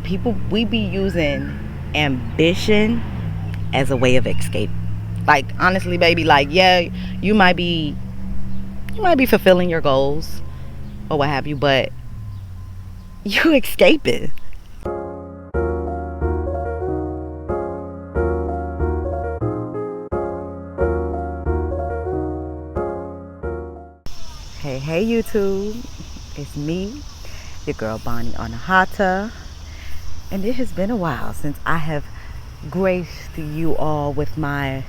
we be using ambition as a way of escape. Like, honestly, baby, like, yeah, you might be fulfilling your goals or what have you, but you escaping. Hey, YouTube. It's me, your girl Bonnie Anahata. And it has been a while since I have graced you all with my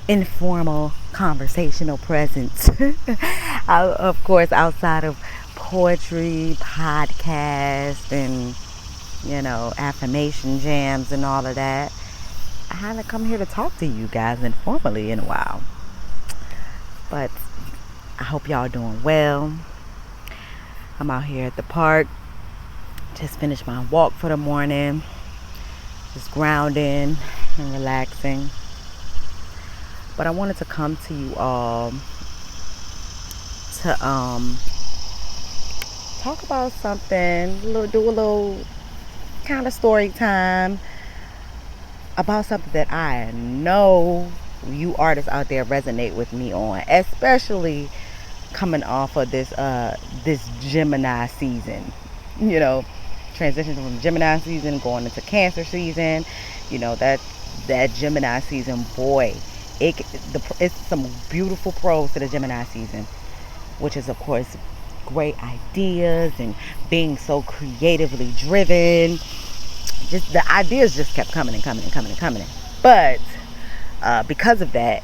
informal conversational presence. Of course, outside of poetry, podcast, and, affirmation jams and all of that, I haven't come here to talk to you guys informally in a while. But I hope y'all doing well. I'm out here at the park. Just finished my walk for the morning. Just grounding and relaxing. But I wanted to come to you all to talk about something, do a little kind of story time about something that I know you artists out there resonate with me on, especially coming off of this Gemini season. Transition from Gemini season going into Cancer season. That Gemini season, boy, it's some beautiful pros to the Gemini season, which is, of course, great ideas and being so creatively driven. Just the ideas just kept coming and coming and coming and coming. But because of that,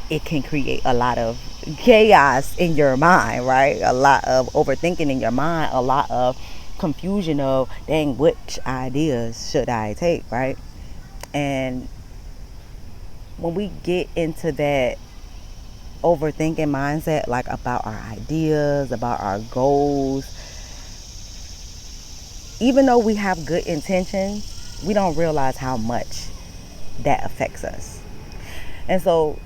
it can create a lot of chaos in your mind, right? A lot of overthinking in your mind, a lot of confusion of, dang, which ideas should I take, right? And when we get into that overthinking mindset, like about our ideas, about our goals, even though we have good intentions, we don't realize how much that affects us. And so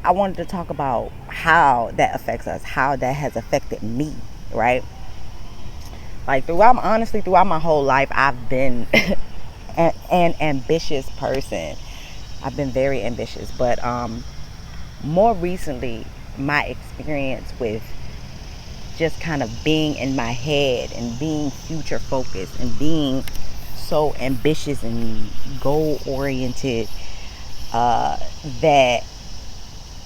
I wanted to talk about how that affects us, how that has affected me, right? Like, throughout my whole life, I've been an ambitious person. I've been very ambitious, but more recently, my experience with just kind of being in my head and being future focused and being so ambitious and goal oriented, that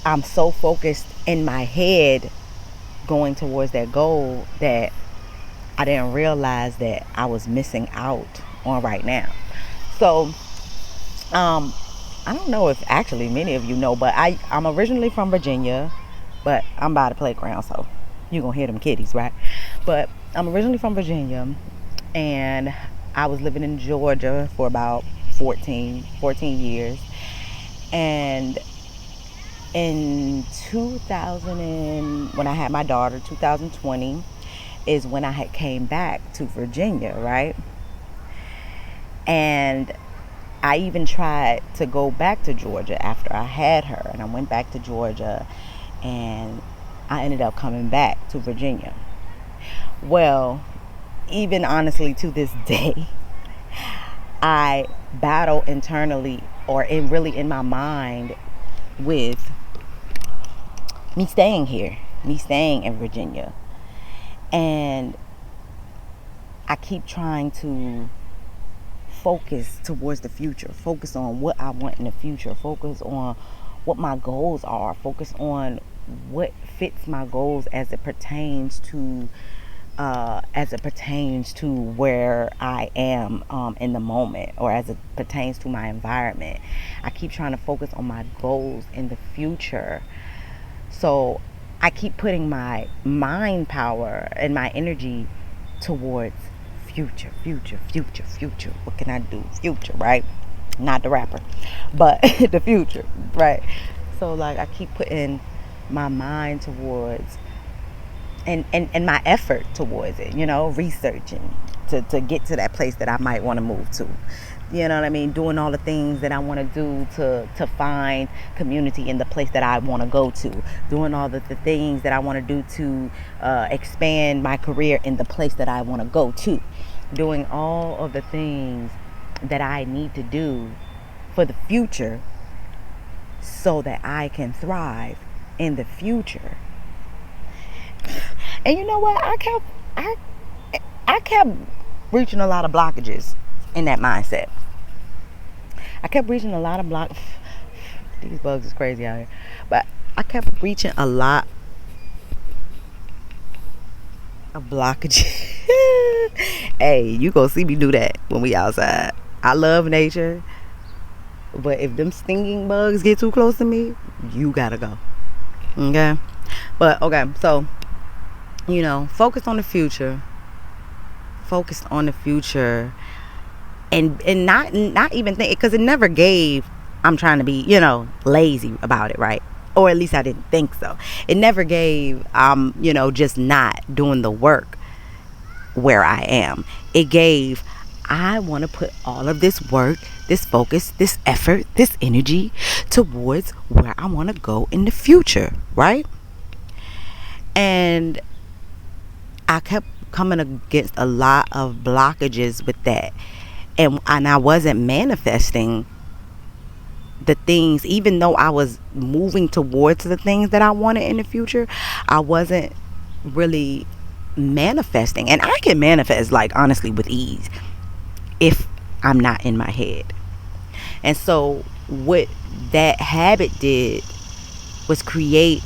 I'm so focused in my head going towards that goal that I didn't realize that I was missing out on right now. So, I don't know if actually many of you know, but I'm originally from Virginia, but I'm by the playground, so you're going to hear them kitties, right? But I'm originally from Virginia, and I was living in Georgia for about 14 years. And in 2000, when I had my daughter, 2020, is when I had came back to Virginia, right? And I even tried to go back to Georgia after I had her, and I went back to Georgia, and I ended up coming back to Virginia. Well, even honestly to this day, I battle internally or in my mind with me staying here, me staying in Virginia. And I keep trying to focus towards the future, focus on what I want in the future, focus on what my goals are, focus on what fits my goals as it pertains to where I am in the moment, or as it pertains to my environment. I keep trying to focus on my goals in the future. So I keep putting my mind power and my energy towards future. What can I do? Future, right? Not the rapper, but the future, right? So, like, I keep putting my mind towards and my effort towards it, researching to get to that place that I might want to move to. You know what I mean? Doing all the things that I want to do to find community in the place that I want to go to. Doing all the things that I want to do to expand my career in the place that I want to go to. doing all of the things that I need to do for the future so that I can thrive in the future. And you know what? I kept reaching a lot of blockages in that mindset. I kept reaching a lot of these bugs is crazy out here. But I kept reaching a lot of blockages. Hey, you gonna see me do that when we outside. I love nature, but if them stinging bugs get too close to me, you gotta go. Okay? But okay, so focus on the future. Focus on the future, and not even think, because it never gave I'm trying to be lazy about it, right? Or at least I didn't think so. It never gave just not doing the work where I am. It gave I want to put all of this work, this focus, this effort, this energy towards where I want to go in the future, right? And I kept coming against a lot of blockages with that. And I wasn't manifesting the things, even though I was moving towards the things that I wanted in the future. I wasn't really manifesting. And I can manifest, like, honestly, with ease if I'm not in my head. And so what that habit did was create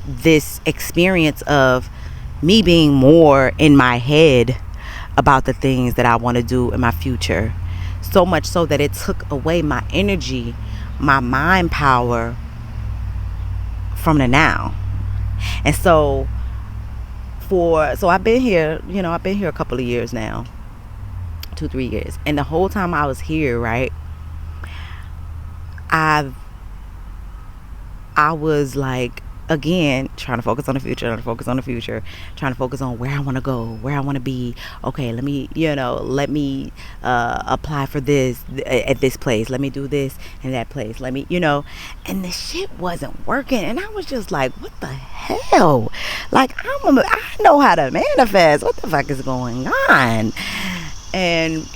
this experience of me being more in my head about the things that I want to do in my future. So much so that it took away my energy, my mind power from the now. And so I've been here, a couple of years now, 2-3 years. And the whole time I was here, right, I was like, again, trying to focus on the future, trying to focus on where I want to go, where I want to be. Okay, let me apply for this at this place. Let me do this in that place. Let me, and the shit wasn't working. And I was just like, what the hell? Like, I know how to manifest. What the fuck is going on? And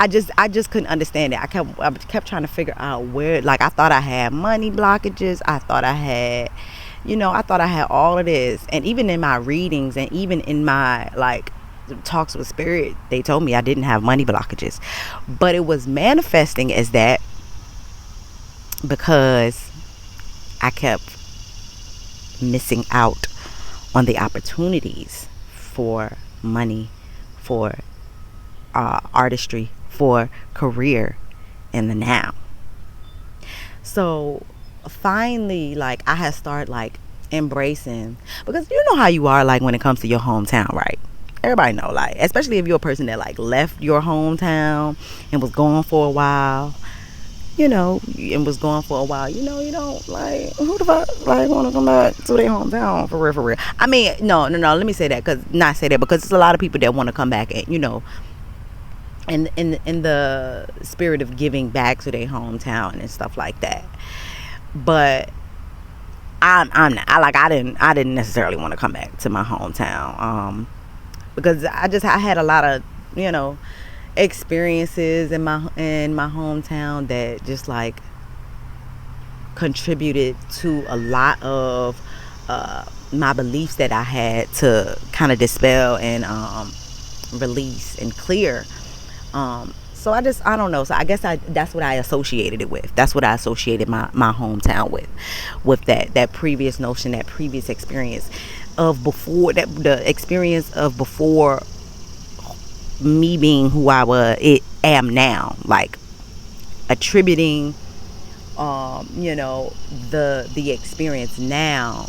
I just couldn't understand it. I kept trying to figure out where, like, I thought I had money blockages. I thought I had all of this. And even in my readings and even in my, like, talks with spirit, they told me I didn't have money blockages. But it was manifesting as that because I kept missing out on the opportunities for money, for artistry, for career in the now. So finally, like, I had started, like, embracing, because you know how you are, like, when it comes to your hometown, right? Everybody know, like, especially if you're a person that, like, left your hometown and was gone for a while, you don't, like, who the fuck, like, want to come back to their hometown for real. I mean, no, let me say that, because there's a lot of people that want to come back and, in the spirit of giving back to their hometown and stuff like that. But I'm not, I didn't necessarily want to come back to my hometown, because I had a lot of experiences in my hometown that just, like, contributed to a lot of my beliefs that I had to kind of dispel and release and clear. So I don't know. So I guess that's what I associated it with. That's what I associated my hometown with that previous notion, that previous experience of before, that the experience of before me being who I am now, like attributing, the experience now,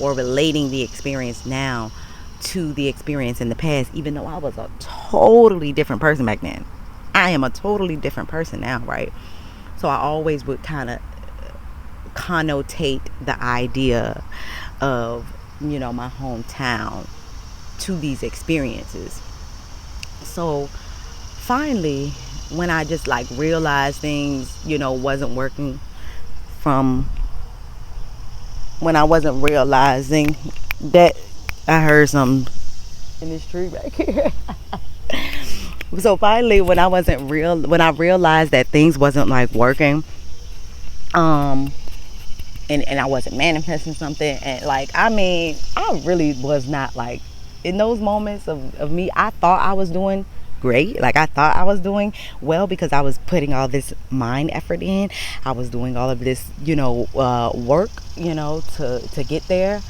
or relating the experience now to the experience in the past, even though I was a totally different person back then. I am a totally different person now, right? So I always would kind of connotate the idea of, my hometown to these experiences. So finally, when I just, like, realized things, wasn't working, from when I wasn't realizing that I heard something in this tree back here. So finally, when I realized that things wasn't like working, um, and I wasn't manifesting something, and like, I mean, I really was not like, in those moments of me, I thought I was doing great. Like, I thought I was doing well because I was putting all this mind effort in. I was doing all of this, work, to get there.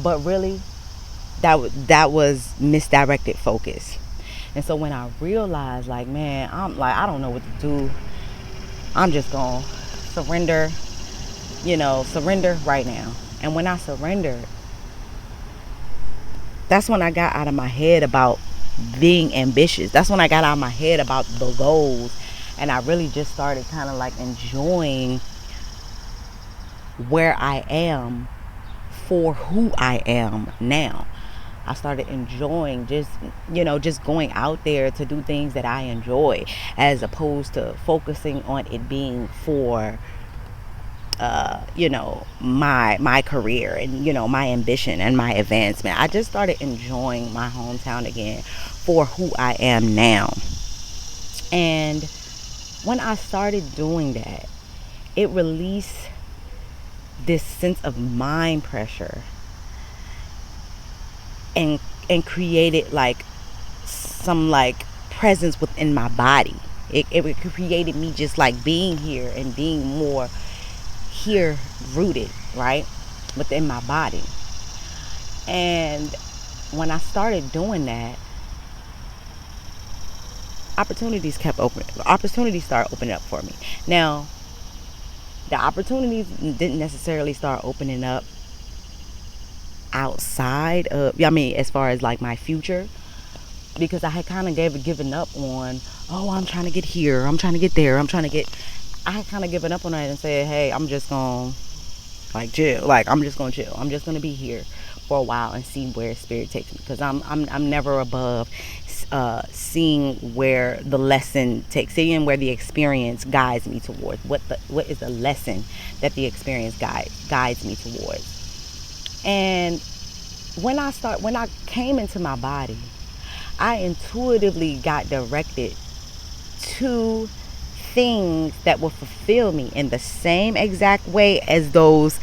But really, that was misdirected focus. And so when I realized, like, man, I'm like, I don't know what to do. I'm just gonna surrender, surrender right now. And when I surrendered, that's when I got out of my head about being ambitious. That's when I got out of my head about the goals. And I really just started kind of like enjoying where I am for who I am now. I started enjoying just going out there to do things that I enjoy, as opposed to focusing on it being for my career and my ambition and my advancement. I just started enjoying my hometown again for who I am now. And when I started doing that, it released this sense of mind pressure, and created like some like presence within my body. It created me just like being here and being more here rooted, right, within my body. And when I started doing that, opportunities started opening up for me. Now, the opportunities didn't necessarily start opening up outside of, I mean, as far as like my future, because I had kind of given up on, oh, I'm trying to get here, I'm trying to get there, I had kind of given up on that and said, hey, I'm just gonna like chill, like I'm just gonna chill, I'm just gonna be here for a while and see where spirit takes me, because I'm never above seeing where the lesson takes, seeing where the experience guides me towards, what is the lesson that the experience guides me towards. And when I came into my body, I intuitively got directed to things that will fulfill me in the same exact way as those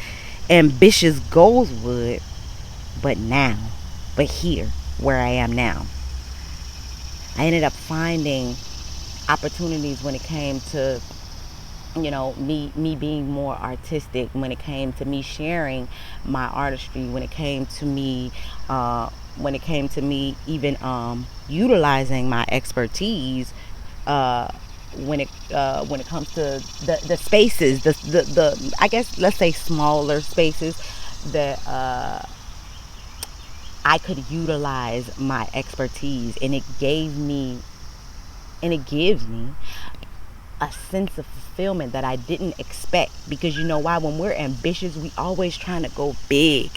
ambitious goals would, but here, where I am now. I ended up finding opportunities when it came to me being more artistic, when it came to me sharing my artistry, when it came to me even utilizing my expertise, when it comes to the spaces, the I guess, let's say, smaller spaces that I could utilize my expertise, and it gives me a sense of fulfillment that I didn't expect. Because you know why? When we're ambitious, we always trying to go big.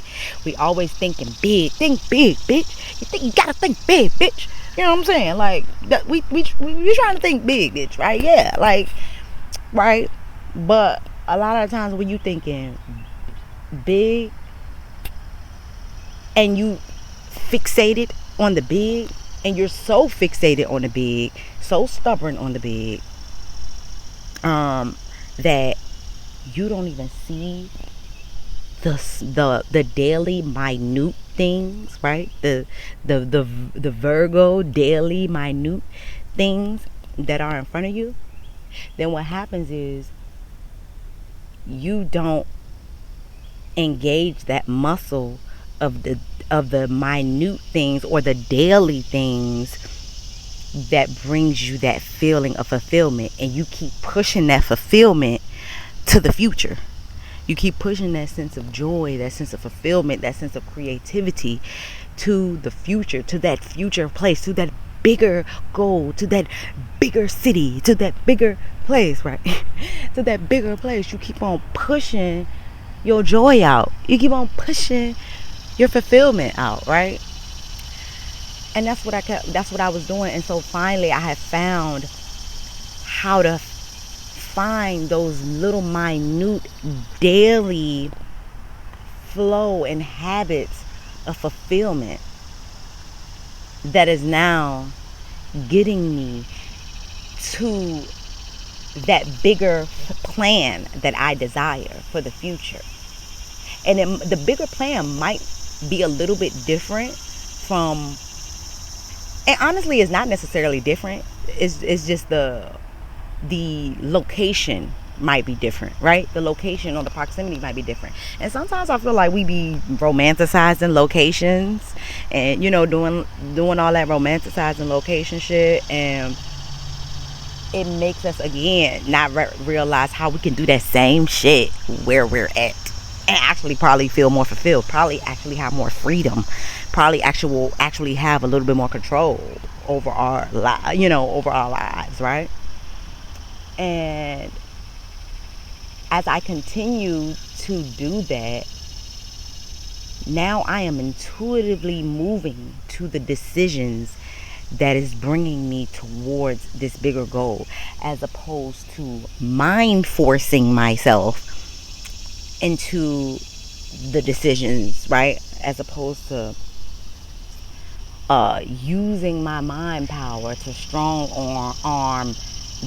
We always thinking big. Think big, bitch. You gotta think big, bitch. You know what I'm saying? Like that, we trying to think big, bitch, right? Yeah, like, right. But a lot of times when you thinking big and you fixated on the big, and you're so fixated on the big, so stubborn on the big, that you don't even see the daily minute things, right? The Virgo daily minute things that are in front of you. Then what happens is you don't engage that muscle of the minute things or the daily things that brings you that feeling of fulfillment, and you keep pushing that fulfillment to the future. You keep pushing that sense of joy, that sense of fulfillment, that sense of creativity to the future, to that future place, to that bigger goal, to that bigger city, to that bigger place, right? To that bigger place. You keep on pushing your joy out. You keep on pushing your fulfillment out, right? And that's what I was doing. And so finally I had found how to find those little minute daily flow and habits a fulfillment that is now getting me to that bigger plan that I desire for the future. And the bigger plan might be a little bit different from, and honestly it's not necessarily different, it's just the location might be different, right? The location or the proximity might be different. And sometimes I feel like we be romanticizing locations and, you know, doing all that romanticizing location shit, and it makes us again not realize how we can do that same shit where we're at and actually probably feel more fulfilled, probably actually have more freedom, probably actually have a little bit more control over our over our lives, right? And as I continue to do that, now I am intuitively moving to the decisions that is bringing me towards this bigger goal, as opposed to mind forcing myself into the decisions, right? As opposed to using my mind power to strong arm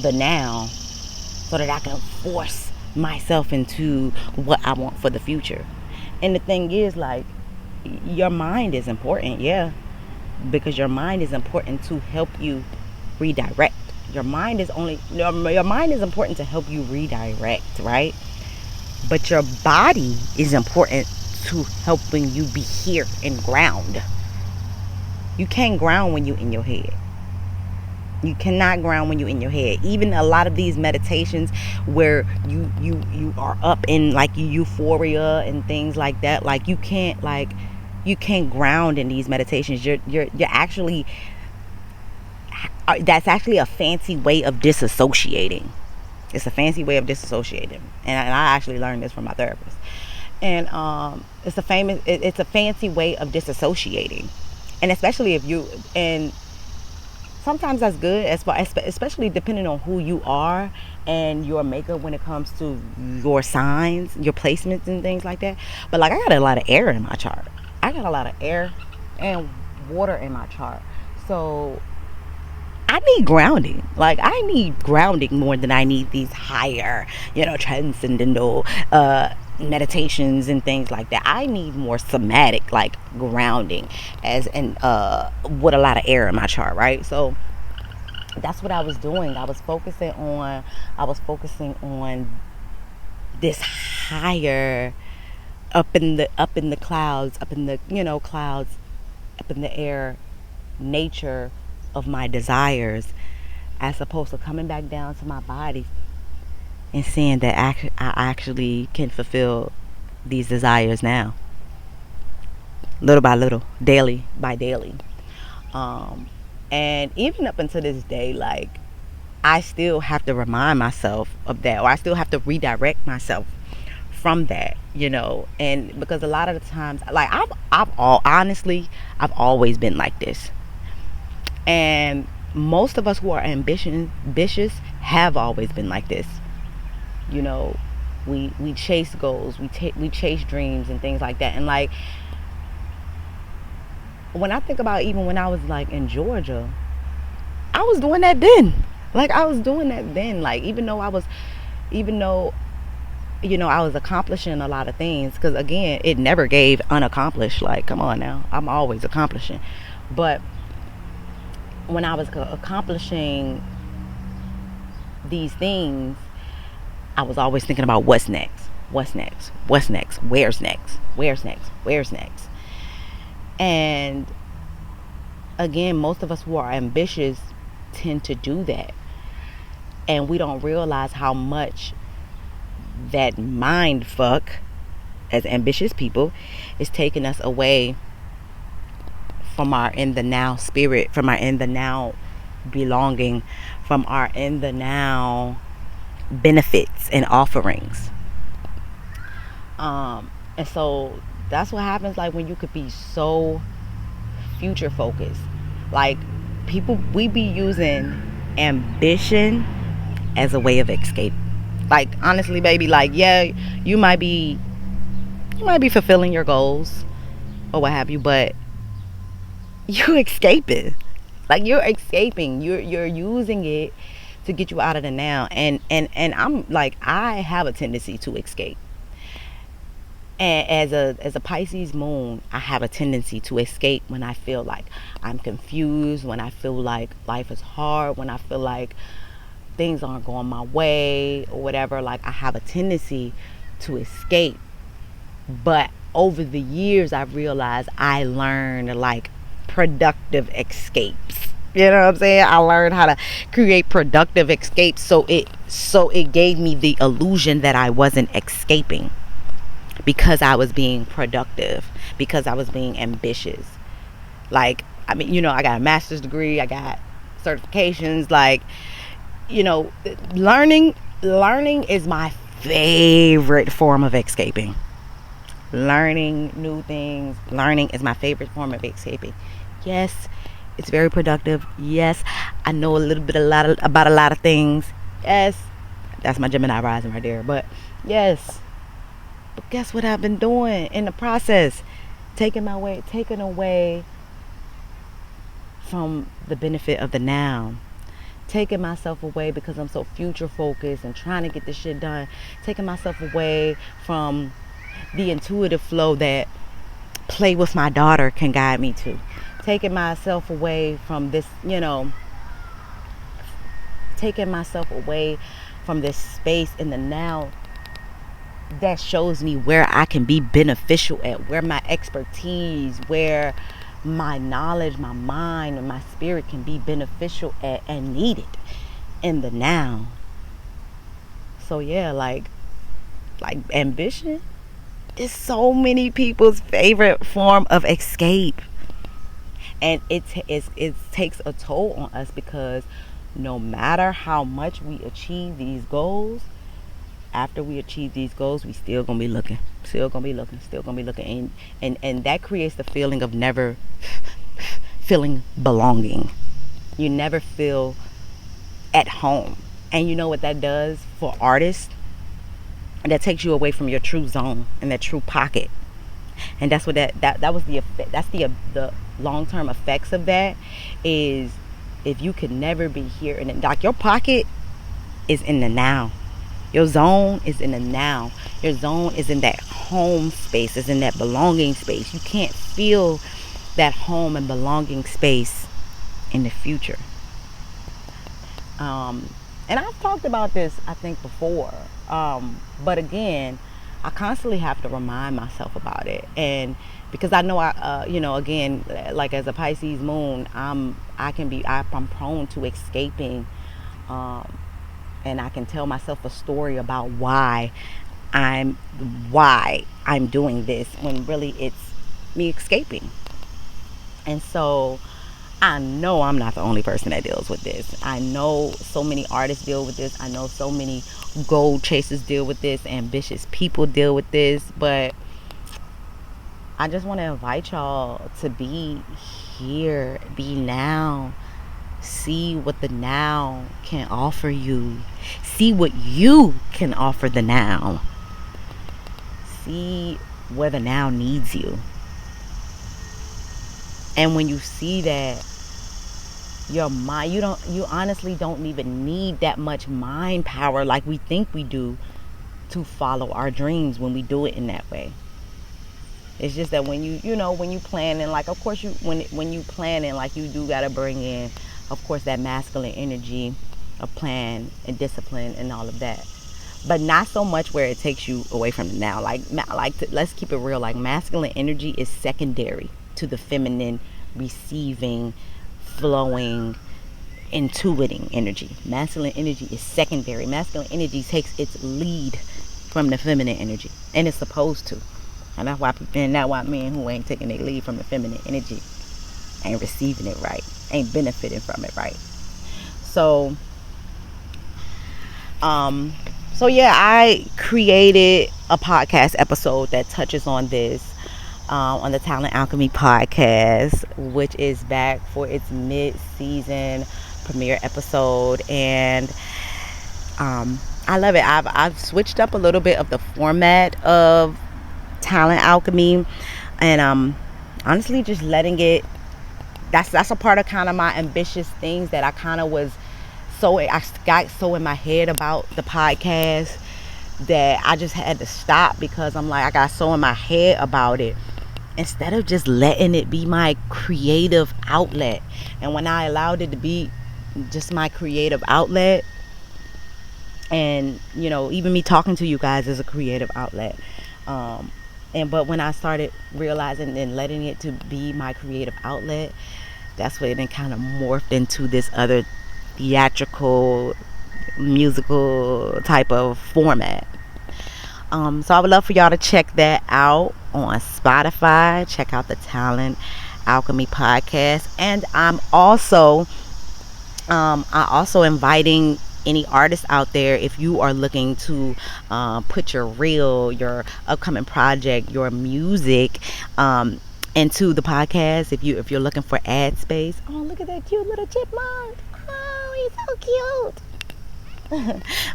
the now so that I can force myself into what I want for the future. And the thing is, like, your mind is important, yeah, because your mind is important to help you redirect. Your mind is important to help you redirect, right? But your body is important to helping you be here and ground. You can't ground when you're in your head. You cannot ground when you're in your head. Even a lot of these meditations where you are up in like euphoria and things like that, like you can't ground in these meditations. You're actually, that's actually a fancy way of disassociating. It's a fancy way of disassociating, and I actually learned this from my therapist. And it's a fancy way of disassociating, and especially if you, and sometimes that's good, especially depending on who you are and your makeup when it comes to your signs, your placements and things like that. But like, I got a lot of air in my chart. I got a lot of air and water in my chart. So I need grounding. Like, I need grounding more than I need these higher, transcendental meditations and things like that. I need more somatic, like, grounding with a lot of air in my chart, right? So that's what I was doing. I was focusing on this higher, up in the clouds, up in the clouds, up in the air nature of my desires, as opposed to coming back down to my body and seeing that I actually can fulfill these desires now, little by little, daily by daily. And even up until this day, like, I still have to remind myself of that, or I still have to redirect myself from that, and because a lot of the times, like, I've always been like this. And most of us who are ambitious have always been like this. We chase goals, we chase dreams and things like that. And like, when I think about even when I was like in Georgia, I was doing that then. Like, I was doing that then. Like, even though I was accomplishing a lot of things, because again, it never gave unaccomplished. Like, come on now, I'm always accomplishing. But when I was accomplishing these things, I was always thinking about what's next, where's next, and again, most of us who are ambitious tend to do that, and we don't realize how much that mind fuck as ambitious people is taking us away from our in the now spirit, from our in the now belonging, from our in the now benefits and offerings. And so that's what happens, like, when you could be so future focused. Like, we be using ambition as a way of escape. Like, honestly, baby, like, yeah, you might be fulfilling your goals, or what have you, but you're escaping. Like, you're escaping. You're using it to get you out of the now. And I'm like, I have a tendency to escape. And as a Pisces moon, I have a tendency to escape when I feel like I'm confused, when I feel like life is hard, when I feel like things aren't going my way or whatever. Like, I have a tendency to escape. But over the years, I've realized I learned like productive escapes. You know what I'm saying? I learned how to create productive escapes, so it gave me the illusion that I wasn't escaping, because I was being productive, because I was being ambitious. Like, I mean, I got a master's degree, I got certifications. Like, learning is my favorite form of escaping. Learning new things, learning is my favorite form of escaping. Yes, it's very productive. Yes, I know a little bit about a lot of things. Yes, that's my Gemini rising right there. But yes, but guess what I've been doing in the process? Taking away from the benefit of the now. Taking myself away because I'm so future focused and trying to get this shit done. Taking myself away from the intuitive flow that play with my daughter can guide me to. Taking myself away from this, taking myself away from this space in the now that shows me where I can be beneficial at, where my expertise, where my knowledge, my mind, and my spirit can be beneficial at and needed in the now. So yeah, like ambition is so many people's favorite form of escape. And it takes a toll on us, because no matter how much we achieve these goals, after we achieve these goals, we still gonna be looking, and that creates the feeling of never feeling belonging. You never feel at home. And you know what that does for artists? That takes you away from your true zone and that true pocket. And that's what that was the effect. That's the long-term effects of that, is if you could never be here, and like, your pocket is in the now. Your zone is in the now. Your zone is in that home space, is in that belonging space. You can't feel that home and belonging space in the future. And I've talked about this, I think, before. But again, I constantly have to remind myself about it. And because I know again, like, as a Pisces moon, I'm prone to escaping. And I can tell myself a story about why I'm doing this, when really it's me escaping. And so I know I'm not the only person that deals with this. I know so many artists deal with this. I know so many goal chasers deal with this. Ambitious people deal with this. But I just want to invite y'all to be here, be now. See what the now can offer you. See what you can offer the now. See where the now needs you. And when you see that, your mind, you honestly don't even need that much mind power like we think we do to follow our dreams when we do it in that way. It's just that when you planning, like, of course, when you planning, like, you do got to bring in, of course, that masculine energy of plan and discipline and all of that. But not so much where it takes you away from the now. Let's keep it real. Like, masculine energy is secondary to the feminine, receiving, flowing, intuiting energy. Masculine energy is secondary. Masculine energy takes its lead from the feminine energy, and it's supposed to. And that's why men who ain't taking their lead from the feminine energy ain't receiving it right, ain't benefiting from it right. So yeah, I created a podcast episode that touches on this, on the Talent Alchemy podcast, which is back for its mid-season premiere episode. And I love it. I've switched up a little bit of the format of Talent Alchemy, and honestly just letting it, that's a part of kind of my ambitious things that I kind of was so, I got so in my head about the podcast that I just had to stop, because I'm like, I got so in my head about it, instead of just letting it be my creative outlet. And when I allowed it to be just my creative outlet, and even me talking to you guys is a creative outlet, but when I started realizing and letting it to be my creative outlet, that's when it kind of morphed into this other theatrical musical type of format. So I would love for y'all to check that out on Spotify. Check out the Talent Alchemy podcast. And I also inviting any artists out there, if you are looking to put your reel, your upcoming project, your music into the podcast. If you're looking for ad space. Oh, look at that cute little chipmunk. Oh, he's so cute.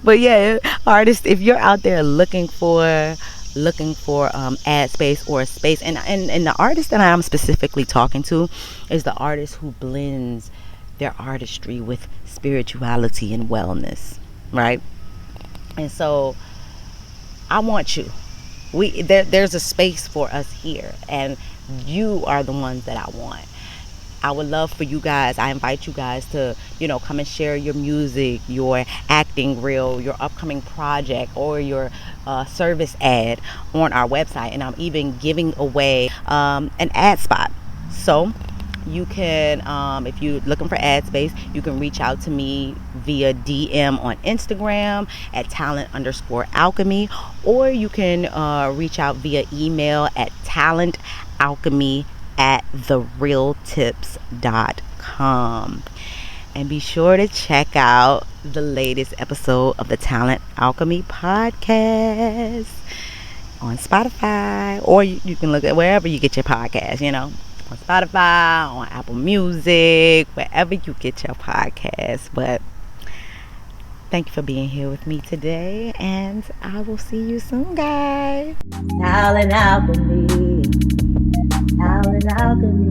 But yeah, artists, if you're out there looking for ad space or space, and the artist that I'm specifically talking to is the artist who blends their artistry with spirituality and wellness, right? And so I want you, there's a space for us here, and you are the ones that I want. I would love for you guys, I invite you guys to, come and share your music, your acting reel, your upcoming project, or your service ad on our website. And I'm even giving away an ad spot. So you can, if you're looking for ad space, you can reach out to me via DM on Instagram at talent_alchemy, or you can reach out via email at talentalchemy@therealtips.com. And be sure to check out the latest episode of the Talent Alchemy podcast on Spotify, or you can look at wherever you get your podcast, on Spotify, on Apple Music, wherever you get your podcast. But thank you for being here with me today, and I will see you soon, guys. Talent Alchemy. Talent Alchemy.